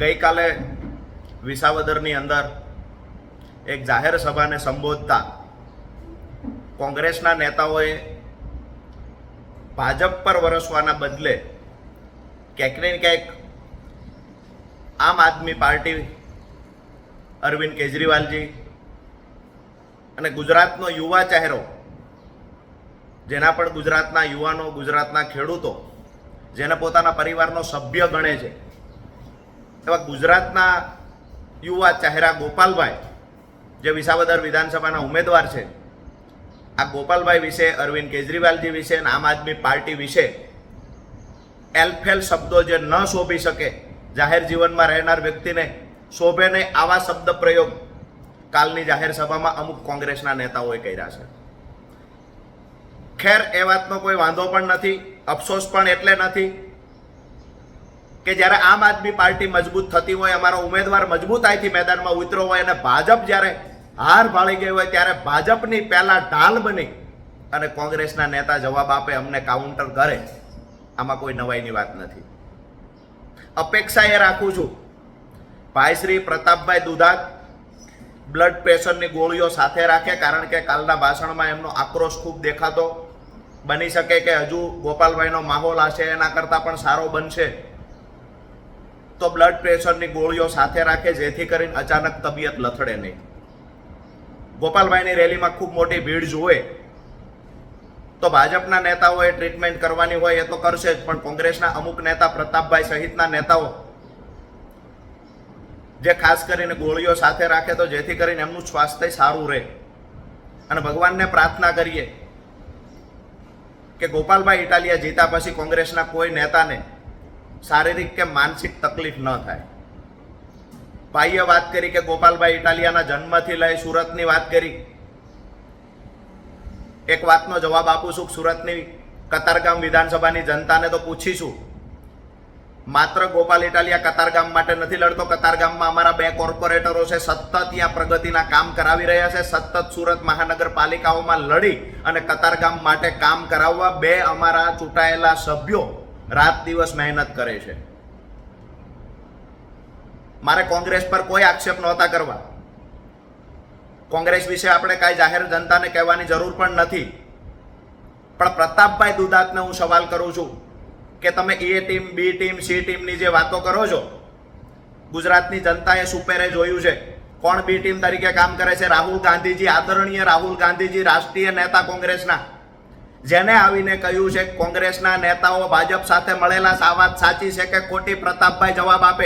ગઈકાલે વિસાવદરની અંદર એક જાહેર સભાને સંબોધતા કોંગ્રેસના નેતાઓએ ભાજપ પર વરસવાના બદલે ક્યાંક ને ક્યાંક આમ આદમી પાર્ટી, અરવિંદ કેજરીવાલજી અને ગુજરાતનો યુવા ચહેરો, જેના પણ ગુજરાતના યુવાનો, ગુજરાતના ખેડૂતો જેને પોતાના પરિવારનો સભ્ય ગણે છે, એવા ગુજરાતના યુવા ચહેરા ગોપાલભાઈ, જે વિસાવદર વિધાનસભાના ઉમેદવાર છે, આ ગોપાલભાઈ વિશે, અરવિંદ કેજરીવાલજી વિશે અને આમ આદમી પાર્ટી વિશે એલફેલ શબ્દો જે ન શોભી શકે, જાહેર જીવનમાં રહેનાર વ્યક્તિને શોભે નહીં, આવા શબ્દ પ્રયોગ કાલની જાહેર સભામાં અમુક કોંગ્રેસના નેતાઓએ કર્યા છે. ખેર, એ વાતનો કોઈ વાંધો પણ નથી, અફસોસ પણ એટલે નથી કે જ્યારે આમ આદમી પાર્ટી મજબૂત થતી હોય, અમારો ઉમેદવાર મજબૂતાઈથી મેદાનમાં ઉતર્યો હોય અને ભાજપ જ્યારે હાર ભાળી ગઈ હોય, ત્યારે ભાજપની પહેલા ઢાલ બની અને કોંગ્રેસના નેતા જવાબ આપે, અમને કાઉન્ટર કરે, આમાં કોઈ નવાઈની વાત નથી. અપેક્ષા એ રાખું છું ભાઈ શ્રી પ્રતાપભાઈ દુધાત બ્લડ પ્રેશરની ગોળીઓ સાથે રાખે, કારણ કે કાલના ભાષણમાં એમનો આક્રોશ ખૂબ દેખાતો. બની શકે કે હજુ ગોપાલભાઈનો માહોલ હશે એના કરતાં પણ સારો બનશે, તો બ્લડ પ્રેશરની ગોળીઓ સાથે રાખે, જેથી કરીને અચાનક તબિયત લથડે નહીં. ગોપાલભાઈની રેલીમાં ખૂબ મોટી ભીડ જુએ તો ભાજપના નેતાઓએ ટ્રીટમેન્ટ કરવાની હોય એ તો કરશે જ, પણ કોંગ્રેસના અમુક નેતા, પ્રતાપભાઈ સહિતના નેતાઓ જે ખાસ કરીને ગોળીઓ સાથે રાખે, તો જેથી કરીને એમનું સ્વાસ્થ્ય સારું રહે. અને ભગવાનને પ્રાર્થના કરીએ કે ગોપાલભાઈ ઇટાલિયા જીતા પછી કોંગ્રેસના કોઈ નેતાને શારીરિક કે માનસિક તકલીફ ન થાય. ભાઈએ વાત કરી કે ગોપાલભાઈ ઇટાલિયાના જન્મથી લઈ સુરતની વાત કરી. એક વાતનો જવાબ આપું છું, સુરતની કતારગામ વિધાનસભાની જનતાને તો પૂછીશું, માત્ર ગોપાલ ઇટાલિયા કતારગામ માટે નથી લડતો. કતારગામમાં અમારા 2 કોર્પોરેટરો છે, સતત ત્યાં પ્રગતિના કામ કરાવી રહ્યા છે, સતત સુરત મહાનગરપાલિકાઓમાં લડી અને કતારગામ માટે કામ કરાવવા 2 અમારા ચૂંટાયેલા સભ્યો રાત દિવસ મહેનત કરે છે. મારે કોંગ્રેસ પર કોઈ આક્ષેપ નહોતા કરવા. કોંગ્રેસ વિશે આપણે કાંઈ જાહેર જનતાને કહેવાની જરૂર પણ નથી. પણ પ્રતાપભાઈ દુધાતને હું સવાલ કરું છું કે તમે એ ટીમ, બી ટીમ, સી ટીમની જે વાતો કરો છો, ગુજરાતની જનતાએ સુપેરે જોયું છે કોણ બી ટીમ તરીકે કામ કરે છે. રાહુલ ગાંધીજી, આદરણીય રાહુલ ગાંધીજી, રાષ્ટ્રીય નેતા કોંગ્રેસના, જેને આવીને કહ્યું છે કોંગ્રેસના નેતાઓ ભાજપ સાથે મળેલા, આ વાત સાચી છે કે ખોટી? પ્રતાપભાઈ જવાબ આપે.